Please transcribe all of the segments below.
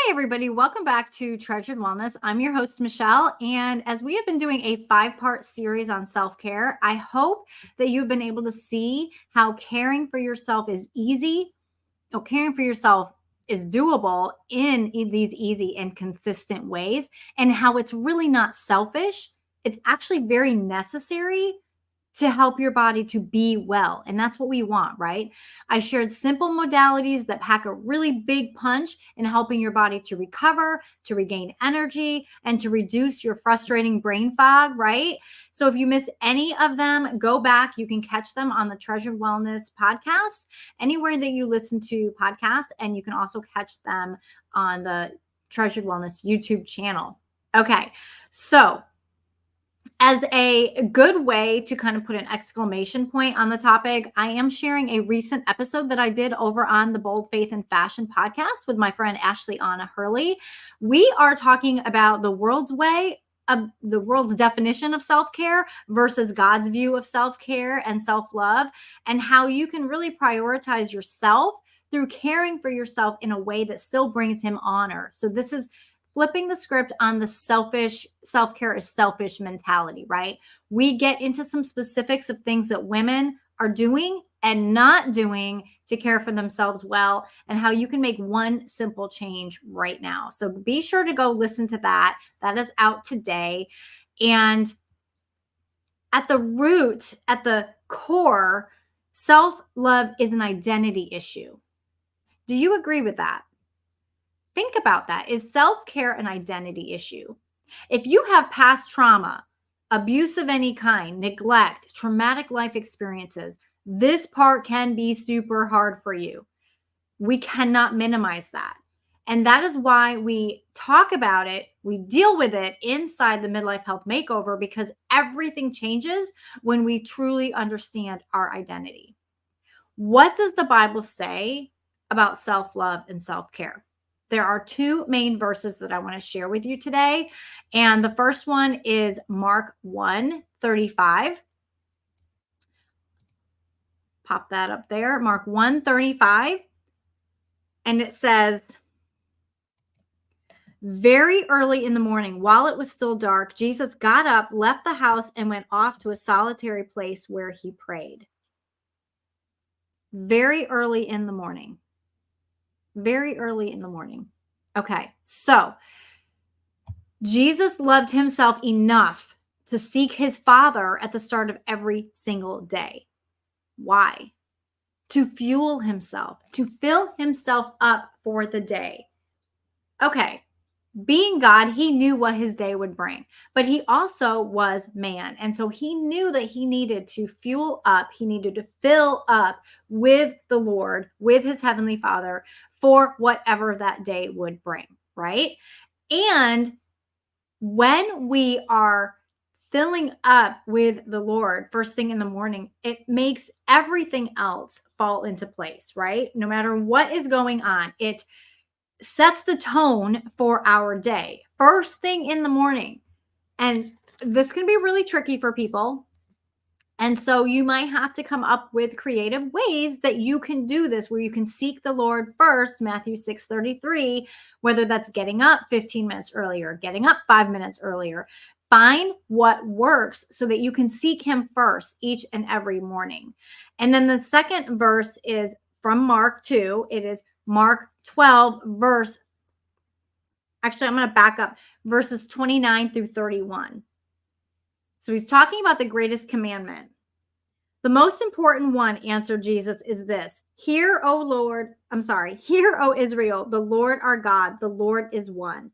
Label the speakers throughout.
Speaker 1: Hi, everybody. Welcome back to Treasured Wellness. I'm your host, Michelle. And as we have been doing a 5-part series on self-care, I hope that you've been able to see how caring for yourself is easy, or caring for yourself is doable in these easy and consistent ways, and how it's really not selfish. It's actually very necessary to help your body to be well. And that's what we want, right? I shared simple modalities that pack a really big punch in helping your body to recover, to regain energy, and to reduce your frustrating brain fog, right? So if you miss any of them, go back. You can catch them on the Treasured Wellness podcast, anywhere that you listen to podcasts. And you can also catch them on the Treasured Wellness YouTube channel. Okay, so as a good way to kind of put an exclamation point on the topic, I am sharing a recent episode that I did over on the Bold Faith and Fashion podcast with my friend Ashley Anna Hurley. We are talking about the world's way of the world's definition of self-care versus God's view of self-care and self-love, and how you can really prioritize yourself through caring for yourself in a way that still brings him honor. So this is flipping the script on the self-care is selfish mentality, right? We get into some specifics of things that women are doing and not doing to care for themselves well, and how you can make one simple change right now. So be sure to go listen to that. That is out today. And at the root, at the core, self-love is an identity issue. Do you agree with that? Think about that. Is self-care an identity issue? If you have past trauma, abuse of any kind, neglect, traumatic life experiences, this part can be super hard for you. We cannot minimize that. And that is why we talk about it, we deal with it inside the Midlife Health Makeover, because everything changes when we truly understand our identity. What does the Bible say about self-love and self-care? There are two main verses that I want to share with you today. And the first one is Mark 1:35. Pop that up there, Mark 1:35. And it says, very early in the morning, while it was still dark, Jesus got up, left the house, and went off to a solitary place where he prayed. Very early in the morning. Very early in the morning. Okay, so Jesus loved himself enough to seek his Father at the start of every single day. Why? To fuel himself, to fill himself up for the day. Okay, being God, he knew what his day would bring, but he also was man. And so he knew that he needed to fuel up, he needed to fill up with the Lord, with his heavenly Father, for whatever that day would bring, right? And when we are filling up with the Lord first thing in the morning, it makes everything else fall into place, right? No matter what is going on, it sets the tone for our day first thing in the morning. And this can be really tricky for people. And so you might have to come up with creative ways that you can do this, where you can seek the Lord first, Matthew 6:33, whether that's getting up 15 minutes earlier, getting up 5 minutes earlier. Find what works so that you can seek him first each and every morning. And then the second verse is from Mark 2. It is Mark 12, actually, I'm going to back up, verses 29 through 31. So he's talking about the greatest commandment. The most important one, answered Jesus, is this: Hear, O Israel, the Lord our God, the Lord is one.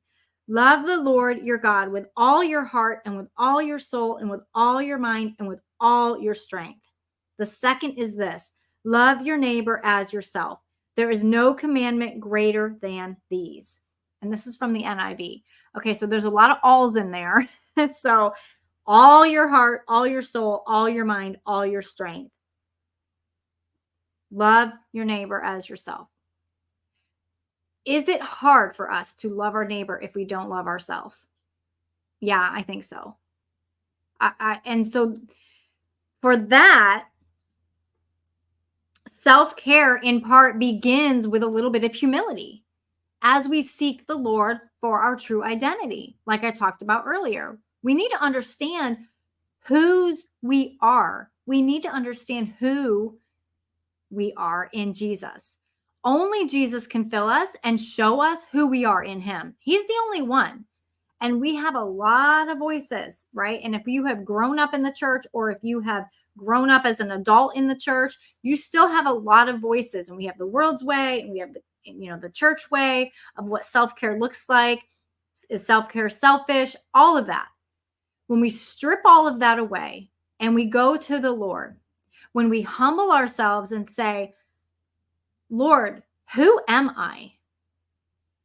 Speaker 1: Love the Lord your God with all your heart and with all your soul and with all your mind and with all your strength. The second is this: love your neighbor as yourself. There is no commandment greater than these. And this is from the NIV. Okay, so there's a lot of alls in there. So all your heart, all your soul, all your mind, all your strength. Love your neighbor as yourself. Is it hard for us to love our neighbor if we don't love ourselves? Yeah, I think so. And so for that, self-care in part begins with a little bit of humility. as we seek the Lord for our true identity, like I talked about earlier. We need to understand whose we are. We need to understand who we are in Jesus. Only Jesus can fill us and show us who we are in him. He's the only one. And we have a lot of voices, right? And if you have grown up in the church, or if you have grown up as an adult in the church, you still have a lot of voices. And we have the world's way, and we have the church way of what self-care looks like. Is self-care selfish? All of that. When we strip all of that away and we go to the Lord, when we humble ourselves and say, Lord, who am I?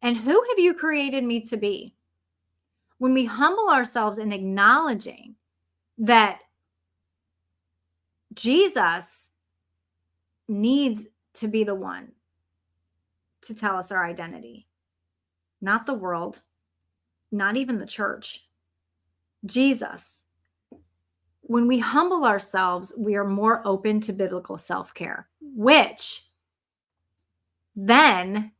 Speaker 1: And who have you created me to be? When we humble ourselves in acknowledging that Jesus needs to be the one to tell us our identity, not the world, not even the church, Jesus. When we humble ourselves, we are more open to biblical self-care, which then,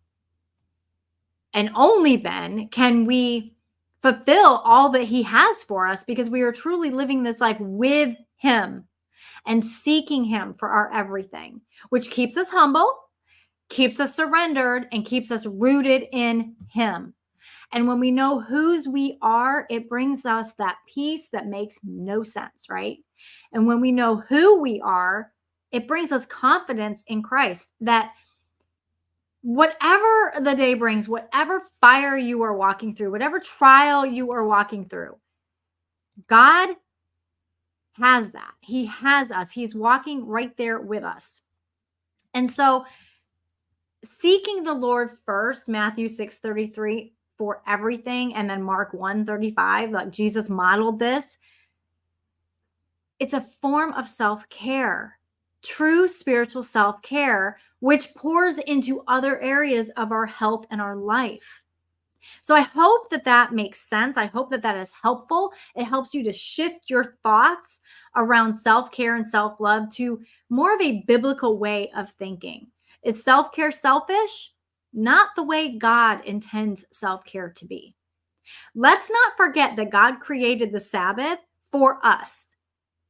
Speaker 1: and only then, can we fulfill all that he has for us, because we are truly living this life with him and seeking him for our everything, which keeps us humble, keeps us surrendered, and keeps us rooted in him. And when we know whose we are, it brings us that peace that makes no sense, right? And when we know who we are, it brings us confidence in Christ that whatever the day brings, whatever fire you are walking through, whatever trial you are walking through, God has that. He has us. He's walking right there with us. And so seeking the Lord first, Matthew 6:33, for everything, and then Mark 1:35, like Jesus modeled this. It's a form of self-care, true spiritual self-care, which pours into other areas of our health and our life. So I hope that that makes sense. I hope that that is helpful. It helps you to shift your thoughts around self-care and self-love to more of a biblical way of thinking. Is self-care selfish? Not the way God intends self-care to be. Let's not forget that God created the Sabbath for us.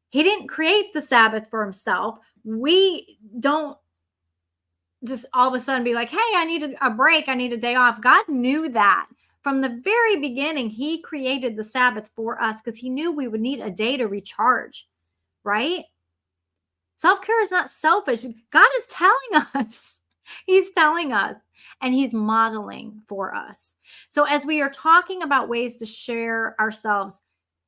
Speaker 1: He didn't create the Sabbath for himself. We don't just all of a sudden be like, hey, I need a break. I need a day off. God knew that. From the very beginning, he created the Sabbath for us because he knew we would need a day to recharge, right? Self-care is not selfish. God is telling us. He's telling us, and he's modeling for us. So as we are talking about ways to show ourselves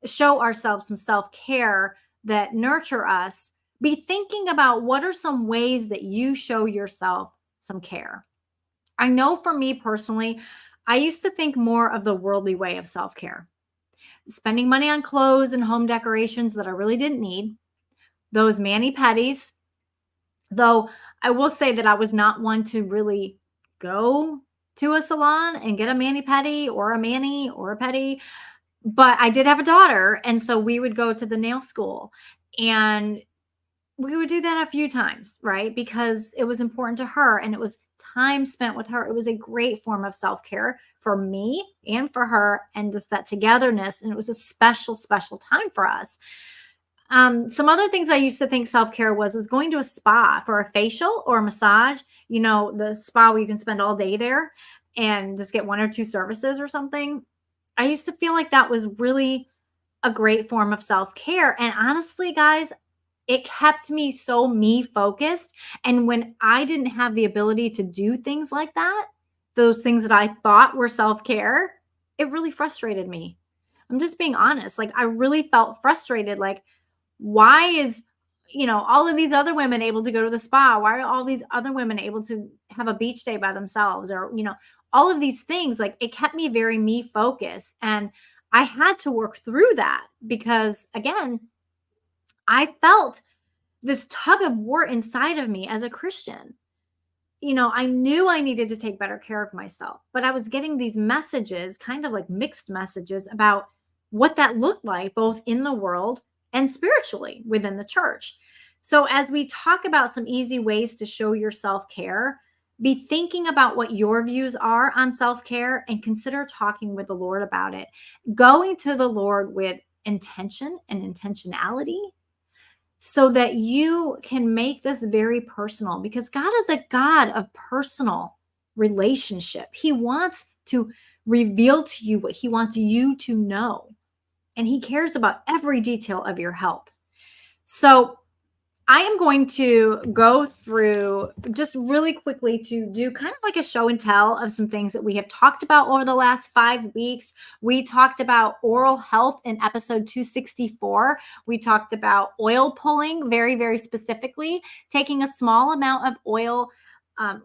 Speaker 1: some self-care that nurture us, be thinking about what are some ways that you show yourself some care. I know for me personally, I used to think more of the worldly way of self-care, spending money on clothes and home decorations that I really didn't need, those mani-pedis, though I will say that I was not one to really go to a salon and get a mani-pedi or a mani or a pedi, but I did have a daughter, and so we would go to the nail school, and we would do that a few times, right? Because it was important to her and it was time spent with her. It was a great form of self-care for me and for her, and just that togetherness. And it was a special, special time for us. Some other things I used to think self-care was going to a spa for a facial or a massage, the spa where you can spend all day there and just get one or two services or something. I used to feel like that was really a great form of self-care. And honestly, guys, it kept me so me focused. And when I didn't have the ability to do things like that, those things that I thought were self-care, it really frustrated me. I'm just being honest. Like, I really felt frustrated. Like, why is, all of these other women able to go to the spa? Why are all these other women able to have a beach day by themselves? Or, all of these things, like, it kept me very me focused. And I had to work through that because, again, I felt this tug of war inside of me as a Christian. I knew I needed to take better care of myself, but I was getting these messages, kind of like mixed messages, about what that looked like both in the world and spiritually within the church. So as we talk about some easy ways to show your self-care, Be thinking about what your views are on self care and consider talking with the Lord about it. Going to the Lord with intention and intentionality so that you can make this very personal, because God is a God of personal relationship. He wants to reveal to you what He wants you to know, and He cares about every detail of your health. So, I am going to go through just really quickly to do kind of like a show and tell of some things that we have talked about over the last 5 weeks. We talked about oral health in episode 264. We talked about oil pulling very, very specifically, taking a small amount of oil, um,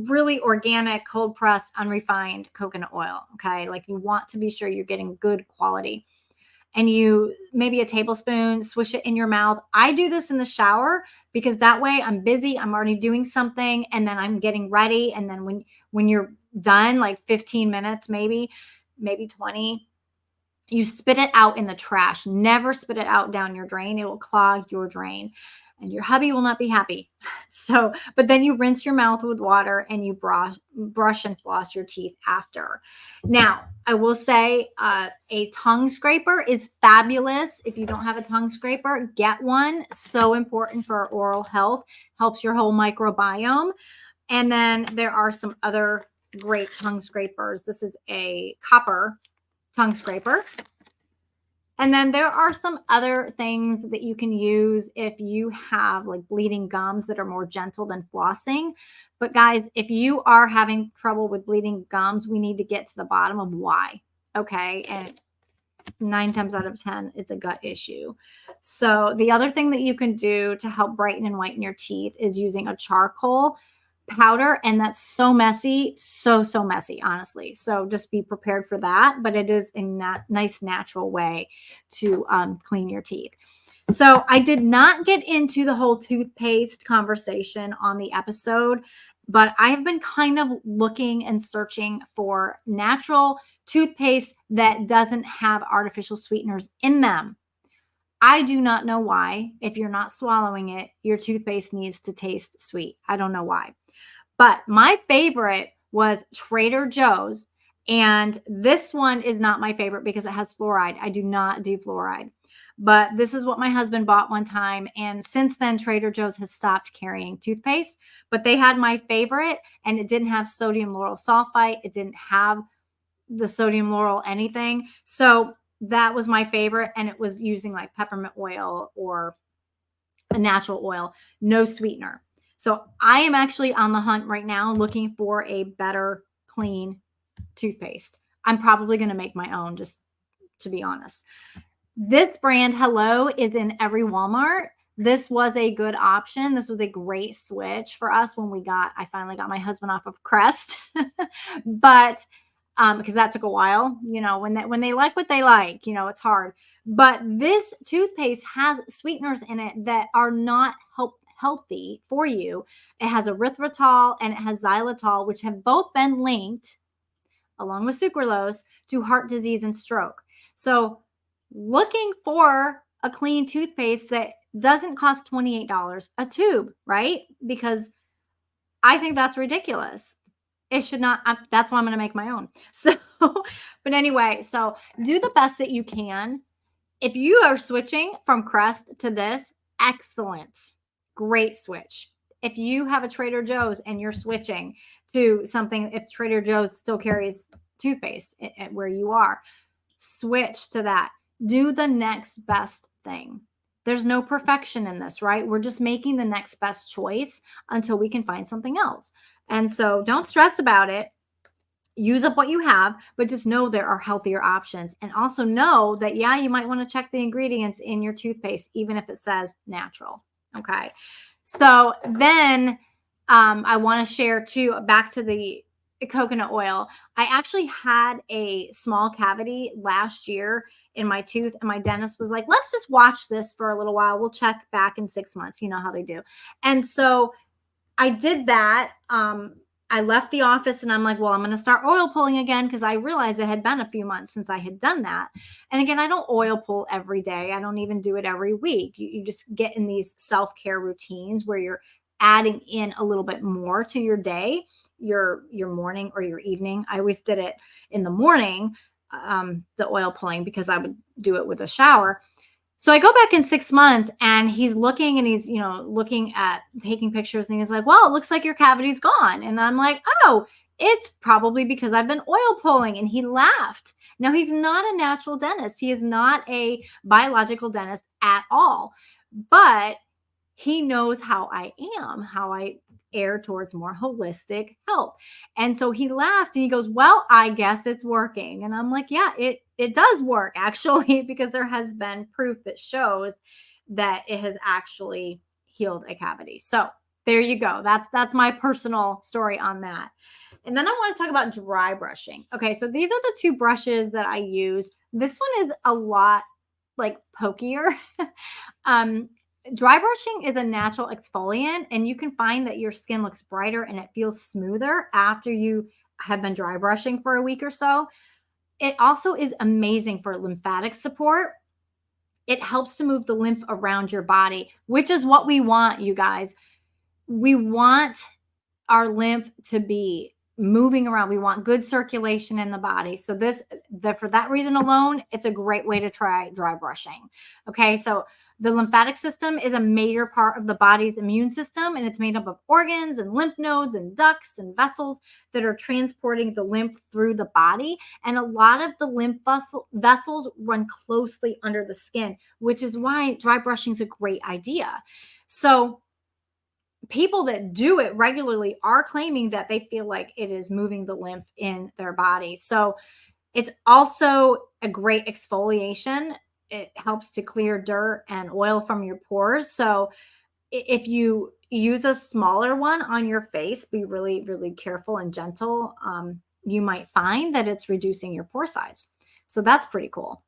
Speaker 1: really organic, cold pressed, unrefined coconut oil. Okay. Like you want to be sure you're getting good quality, and you maybe a tablespoon, swish it in your mouth. I do this in the shower because that way I'm busy, I'm already doing something, and then I'm getting ready. And then when you're done, like 15 minutes, maybe 20, you spit it out in the trash. Never spit it out down your drain. It will clog your drain and your hubby will not be happy. So, but then you rinse your mouth with water and you brush and floss your teeth after. Now, I will say a tongue scraper is fabulous. If you don't have a tongue scraper, get one. So important for our oral health, helps your whole microbiome. And then there are some other great tongue scrapers. This is a copper tongue scraper. And then there are some other things that you can use if you have like bleeding gums that are more gentle than flossing. But guys, if you are having trouble with bleeding gums, we need to get to the bottom of why. Okay. And 9 times out of 10, it's a gut issue. So the other thing that you can do to help brighten and whiten your teeth is using a charcoal powder, and that's so messy, so messy, honestly. So just be prepared for that, but it is a nice natural way to clean your teeth. So I did not get into the whole toothpaste conversation on the episode, but I've been kind of looking and searching for natural toothpaste that doesn't have artificial sweeteners in them. I do not know why. If you're not swallowing it, your toothpaste needs to taste sweet. I don't know why. But my favorite was Trader Joe's. And this one is not my favorite because it has fluoride. I do not do fluoride. But this is what my husband bought one time. And since then, Trader Joe's has stopped carrying toothpaste. But they had my favorite, and it didn't have sodium lauryl sulfite. It didn't have the sodium lauryl anything. So that was my favorite. And it was using like peppermint oil or a natural oil, no sweetener. So I am actually on the hunt right now looking for a better, clean toothpaste. I'm probably going to make my own, just to be honest. This brand, Hello, is in every Walmart. This was a good option. This was a great switch for us when I finally got my husband off of Crest. But because that took a while, when they like what they like, it's hard. But this toothpaste has sweeteners in it that are not healthy for you. It has erythritol and it has xylitol, which have both been linked, along with sucralose, to heart disease and stroke. So looking for a clean toothpaste that doesn't cost $28 a tube, right? Because I think that's ridiculous. It should not. That's why I'm going to make my own. So, but anyway, so do the best that you can. If you are switching from Crest to this, excellent. Great switch. If you have a Trader Joe's and you're switching to something, if Trader Joe's still carries toothpaste at where you are, switch to that. Do the next best thing. There's no perfection in this, right? We're just making the next best choice until we can find something else. And so don't stress about it. Use up what you have, but just know there are healthier options. And also know that, yeah, you might want to check the ingredients in your toothpaste, even if it says natural. Okay. So then I want to share too, back to the coconut oil. I actually had a small cavity last year in my tooth, and my dentist was like, let's just watch this for a little while. We'll check back in 6 months. You know how they do. And so I did that. I left the office and I'm like, well, I'm going to start oil pulling again because I realized it had been a few months since I had done that. And again, I don't oil pull every day. I don't even do it every week. You just get in these self-care routines where you're adding in a little bit more to your day, your morning or your evening. I always did it in the morning, the oil pulling, because I would do it with a shower. So I go back in 6 months and he's looking and he's, looking at taking pictures and he's like, well, it looks like your cavity's gone. And I'm like, oh, it's probably because I've been oil pulling. And he laughed. Now, he's not a natural dentist. He is not a biological dentist at all. But he knows how I am, how I err towards more holistic health. And so he laughed and he goes, well, I guess it's working. And I'm like, yeah, it does work actually, because there has been proof that shows that it has actually healed a cavity. So there you go. That's my personal story on that. And then I want to talk about dry brushing. Okay, so these are the two brushes that I use. This one is a lot like pokier. um, Dry brushing is a natural exfoliant, and you can find that your skin looks brighter and it feels smoother after you have been dry brushing for a week or so. It also is amazing for lymphatic support. It helps to move the lymph around your body, which is what we want, you guys. We want our lymph to be moving around. We want good circulation in the body. So for that reason alone, it's a great way to try dry brushing. Okay, so the lymphatic system is a major part of the body's immune system, and it's made up of organs and lymph nodes and ducts and vessels that are transporting the lymph through the body. And a lot of the lymph vessels run closely under the skin, which is why dry brushing is a great idea. So people that do it regularly are claiming that they feel like it is moving the lymph in their body. So it's also a great exfoliation. It helps to clear dirt and oil from your pores. So if you use a smaller one on your face, be really, really careful and gentle. You might find that it's reducing your pore size. So that's pretty cool.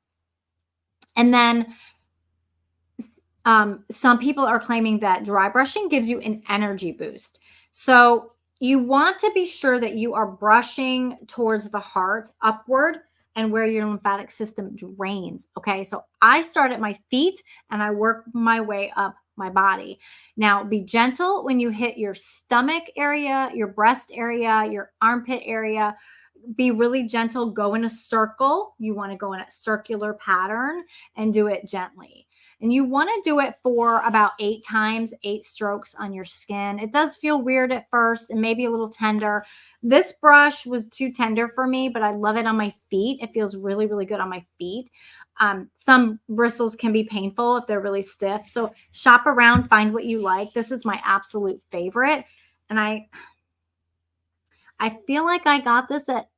Speaker 1: And then some people are claiming that dry brushing gives you an energy boost. So you want to be sure that you are brushing towards the heart upward and where your lymphatic system drains. Okay. So I start at my feet and I work my way up my body. Now be gentle when you hit your stomach area, your breast area, your armpit area. Be really gentle. Go in a circle. You want to go in a circular pattern and do it gently. And you want to do it for about 8 times, 8 strokes on your skin. It does feel weird at first and maybe a little tender. This brush was too tender for me, but I love it on my feet. It feels really, really good on my feet. Some bristles can be painful if they're really stiff. So shop around, find what you like. This is my absolute favorite. And I feel like I got this at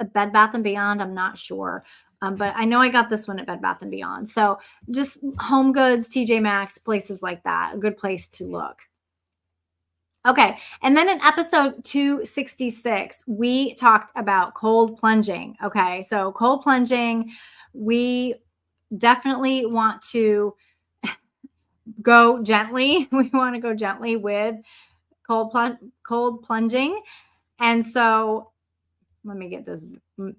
Speaker 1: a Bed Bath & Beyond. I'm not sure. But I know I got this one at Bed Bath & Beyond. So just Home Goods, TJ Maxx, places like that, a good place to look. Okay. And then in episode 266, we talked about cold plunging. Okay. So cold plunging, we definitely want to go gently. We want to go gently with cold plunging. And so let me get this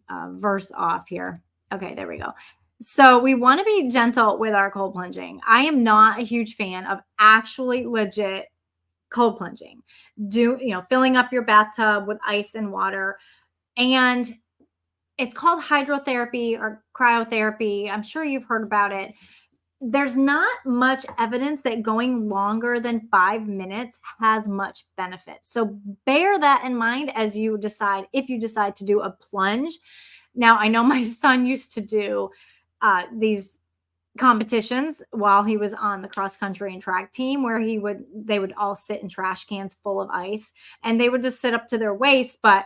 Speaker 1: verse off here. Okay, there we go. So we want to be gentle with our cold plunging. I am not a huge fan of actually legit cold plunging. Filling up your bathtub with ice and water. And it's called hydrotherapy or cryotherapy. I'm sure you've heard about it. There's not much evidence that going longer than 5 minutes has much benefit. So bear that in mind as you decide, if you decide to do a plunge. Now, I know my son used to do these competitions while he was on the cross country and track team, where they would all sit in trash cans full of ice and they would just sit up to their waist. But,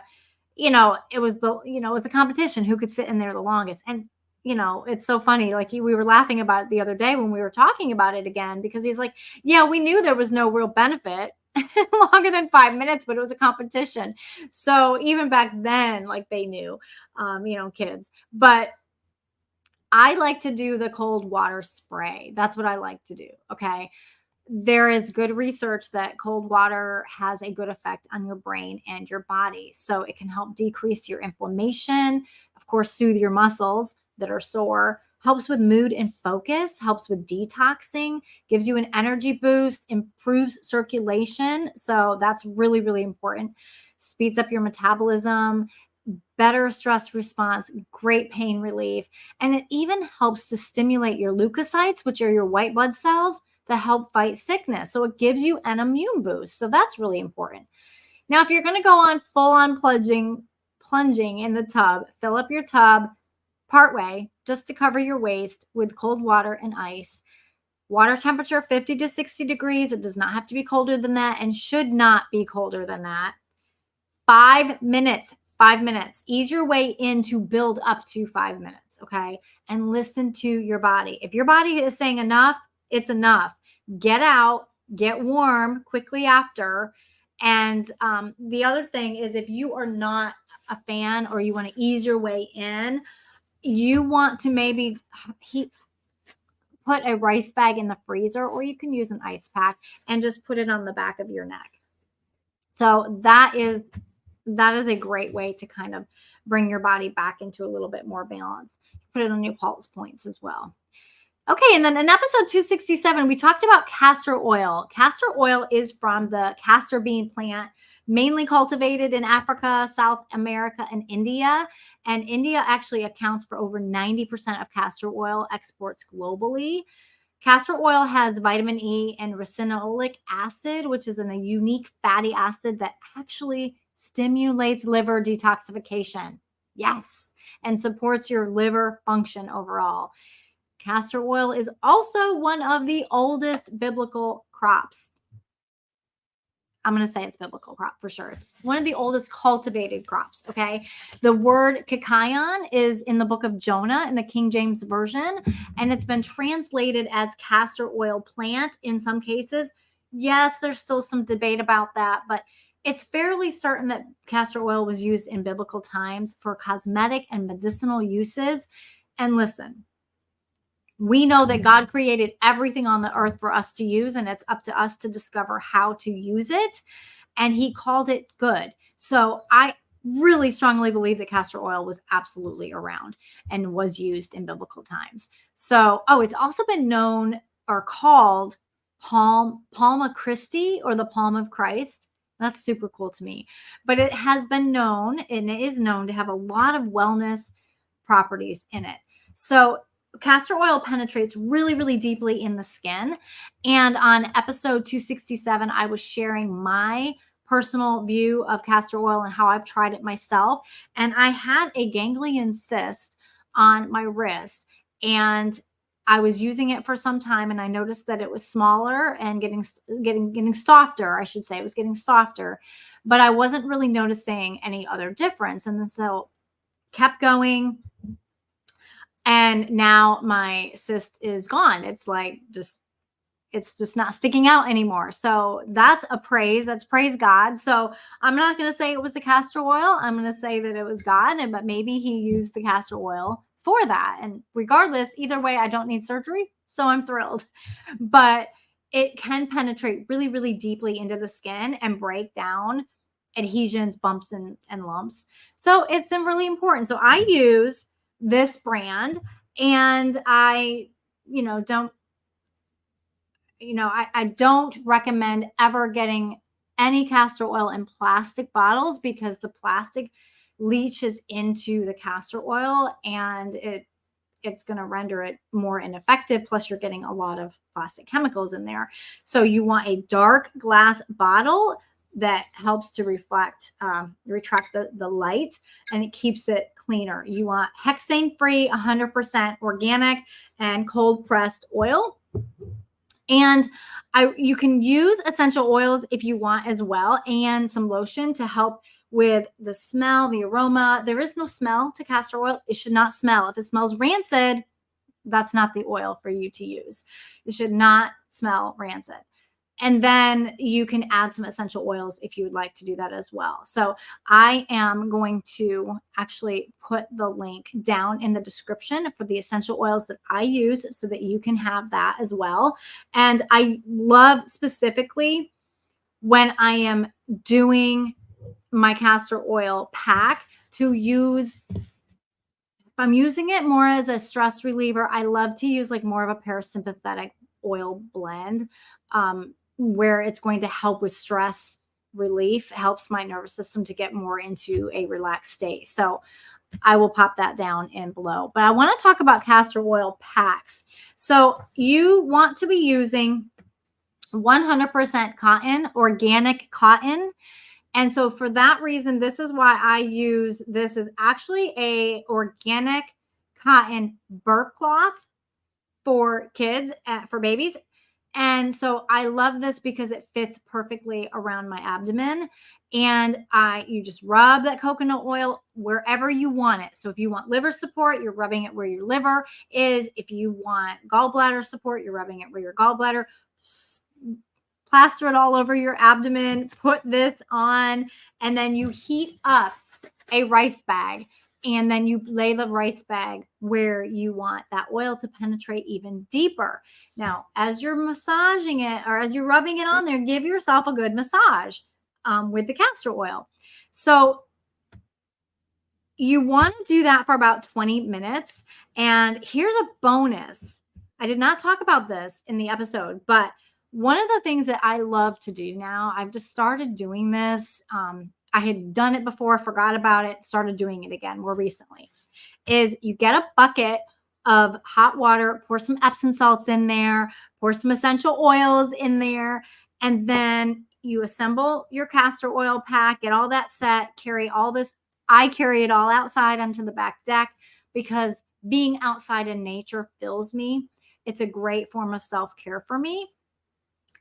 Speaker 1: it was the competition who could sit in there the longest. And it's so funny. Like we were laughing about it the other day when we were talking about it again, because he's like, yeah, we knew there was no real benefit longer than 5 minutes, but it was a competition. So even back then, like they knew, kids. But I like to do the cold water spray. That's what I like to do. Okay. There is good research that cold water has a good effect on your brain and your body. So it can help decrease your inflammation, of course, soothe your muscles that are sore. helps with mood and focus, helps with detoxing, gives you an energy boost, improves circulation. So that's really, really important. Speeds up your metabolism, better stress response, great pain relief. And it even helps to stimulate your leukocytes, which are your white blood cells that help fight sickness. So it gives you an immune boost. So that's really important. Now, if you're going to go on full on plunging in the tub, fill up your tub partway just to cover your waist with cold water and ice. Water temperature 50 to 60 degrees. It does not have to be colder than that and should not be colder than that. 5 minutes. 5 minutes. Ease your way in to build up to 5 minutes. Okay. And listen to your body. If your body is saying enough, it's enough. Get out, get warm quickly after. And the other thing is, if you are not a fan or you want to ease your way in, you want to maybe put a rice bag in the freezer, or you can use an ice pack and just put it on the back of your neck. So that is a great way to kind of bring your body back into a little bit more balance. Put it on your pulse points as well. Okay, and then in episode 267, we talked about castor oil. Castor oil is from the castor bean plant, mainly cultivated in Africa, South America, and India. And India actually accounts for over 90% of castor oil exports globally. Castor oil has vitamin E and ricinoleic acid, which is a unique fatty acid that actually stimulates liver detoxification. Yes, and supports your liver function overall. Castor oil is also one of the oldest biblical crops. I'm going to say it's biblical crop for sure. It's one of the oldest cultivated crops. Okay. The word kikayon is in the book of Jonah in the King James Version, and it's been translated as castor oil plant in some cases. Yes, there's still some debate about that, but it's fairly certain that castor oil was used in biblical times for cosmetic and medicinal uses. And listen, we know that God created everything on the earth for us to use, and it's up to us to discover how to use it. And he called it good. So I really strongly believe that castor oil was absolutely around and was used in biblical times. So, it's also been known or called Palma Christi, or the palm of Christ. That's super cool to me. But it has been known, and it is known to have a lot of wellness properties in it. So castor oil penetrates really, really deeply in the skin. And on episode 267, I was sharing my personal view of castor oil and how I've tried it myself. And I had a ganglion cyst on my wrist, and I was using it for some time, and I noticed that it was smaller and getting softer. I should say it was getting softer, but I wasn't really noticing any other difference. And then so kept going. And now my cyst is gone. It's like it's just not sticking out anymore. So that's praise God. So I'm not going to say it was the castor oil. I'm going to say that it was God, but maybe he used the castor oil for that. And regardless, either way, I don't need surgery. So I'm thrilled. But it can penetrate really, really deeply into the skin and break down adhesions, bumps, and lumps. So it's really important. So I use this brand, and I don't recommend ever getting any castor oil in plastic bottles, because the plastic leaches into the castor oil and it's going to render it more ineffective. Plus you're getting a lot of plastic chemicals in there. So you want a dark glass bottle that helps to retract the light, and it keeps it cleaner. You want hexane free, 100% organic and cold pressed oil. And you can use essential oils if you want as well, and some lotion to help with the smell, the aroma. There is no smell to castor oil. It should not smell. If it smells rancid, that's not the oil for you to use. It should not smell rancid. And then you can add some essential oils if you would like to do that as well. So I am going to actually put the link down in the description for the essential oils that I use so that you can have that as well. And I love specifically when I am doing my castor oil pack to use I'm using it more as a stress reliever, I love to use like more of a parasympathetic oil blend, where it's going to help with stress relief, helps my nervous system to get more into a relaxed state. So I will pop that down in below. But I want to talk about castor oil packs. So you want to be using 100% cotton, organic cotton. And so for that reason, this is why I use this is actually a organic cotton burp cloth for kids, for babies. And so I love this because it fits perfectly around my abdomen. And you just rub that coconut oil wherever you want it. So if you want liver support, you're rubbing it where your liver is. If you want gallbladder support, you're rubbing it where your gallbladder. Plaster it all over your abdomen, put this on, and then you heat up a rice bag. And then you lay the rice bag where you want that oil to penetrate even deeper. Now, as you're massaging it or as you're rubbing it on there, give yourself a good massage with the castor oil. So you want to do that for about 20 minutes. And here's a bonus. I did not talk about this in the episode, but one of the things that I love to do now, I've just started doing this. I had done it before, forgot about it, started doing it again more recently, is you get a bucket of hot water, pour some Epsom salts in there, pour some essential oils in there, and then you assemble your castor oil pack, get all that set, carry all this. I carry it all outside onto the back deck because being outside in nature fills me. It's a great form of self-care for me.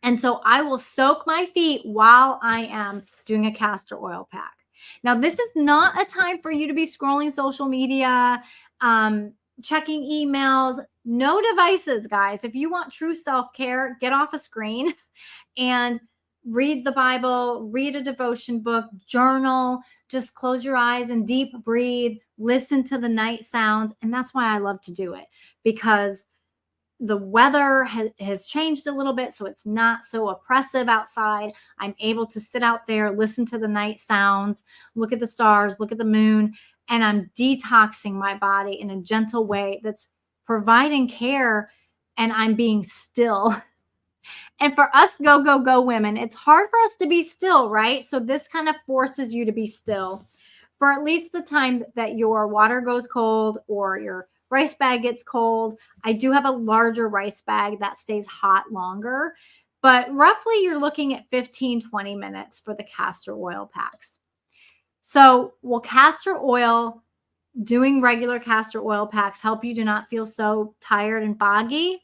Speaker 1: And so I will soak my feet while I am doing a castor oil pack. Now, this is not a time for you to be scrolling social media, checking emails, no devices, guys. If you want true self-care, get off a screen and read the Bible, read a devotion book, journal, just close your eyes and deep breathe, listen to the night sounds. And that's why I love to do it, because the weather has changed a little bit, so it's not so oppressive outside. I'm able to sit out there, listen to the night sounds, look at the stars, look at the moon, and I'm detoxing my body in a gentle way that's providing care, and I'm being still. And for us go women, it's hard for us to be still, right? So this kind of forces you to be still for at least the time that your water goes cold or your rice bag gets cold. I do have a larger rice bag that stays hot longer, but roughly you're looking at 15, 20 minutes for the castor oil packs. So will castor oil, doing regular castor oil packs, help you to not feel so tired and foggy?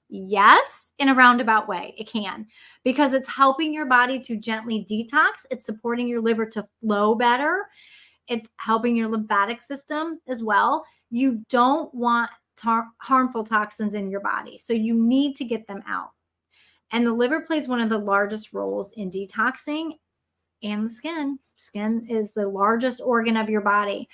Speaker 1: Yes, in a roundabout way, it can, because it's helping your body to gently detox. It's supporting your liver to flow better. It's helping your lymphatic system as well. You don't want harmful toxins in your body, so you need to get them out. And the liver plays one of the largest roles in detoxing, and the skin. Skin is the largest organ of your body.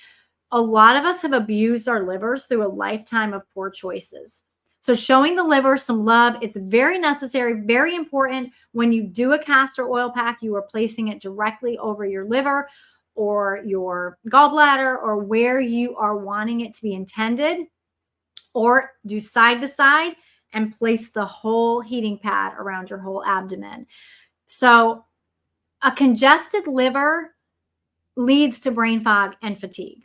Speaker 1: A lot of us have abused our livers through a lifetime of poor choices. So showing the liver some love, it's very necessary, very important. When you do a castor oil pack, you are placing it directly over your liver or your gallbladder or where you are wanting it to be intended, or do side to side and place the whole heating pad around your whole abdomen. So a congested liver leads to brain fog and fatigue,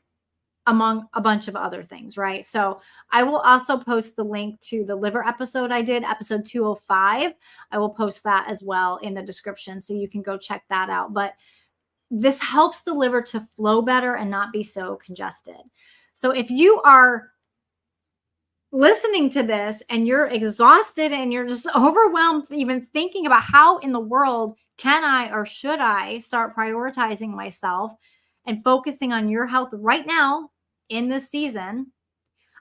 Speaker 1: among a bunch of other things, right? So I will also post the link to the liver episode I did, episode 205. I will post that as well in the description, so you can go check that out. But this helps the liver to flow better and not be so congested. So if you are listening to this and you're exhausted and you're just overwhelmed, even thinking about how in the world can I or should I start prioritizing myself and focusing on your health right now in this season,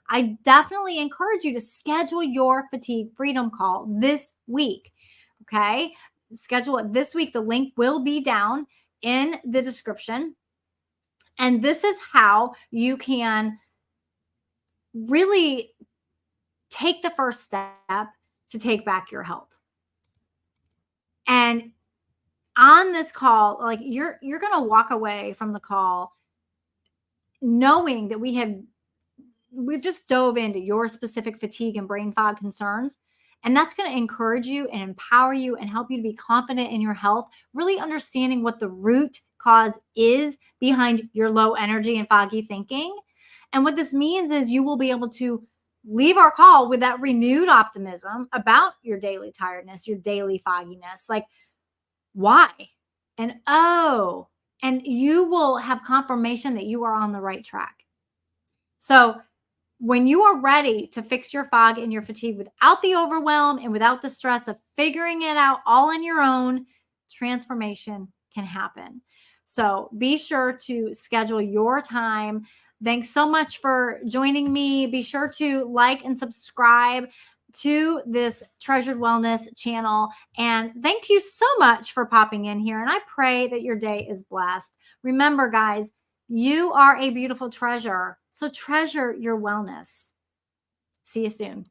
Speaker 1: I definitely encourage you to schedule your fatigue freedom call this week. Okay. Schedule it this week. The link will be down in the description. And this is how you can really take the first step to take back your health. And on this call, like you're going to walk away from the call knowing that we have we've just dove into your specific fatigue and brain fog concerns. And that's going to encourage you and empower you and help you to be confident in your health, really understanding what the root cause is behind your low energy and foggy thinking. And what this means is you will be able to leave our call with that renewed optimism about your daily tiredness, your daily fogginess. Like, why? And oh, and you will have confirmation that you are on the right track. So, when you are ready to fix your fog and your fatigue without the overwhelm and without the stress of figuring it out all on your own, transformation can happen. So be sure to schedule your time. Thanks so much for joining me. Be sure to like and subscribe to this Treasured Wellness channel. And thank you so much for popping in here. And I pray that your day is blessed. Remember, guys, you are a beautiful treasure. So treasure your wellness. See you soon.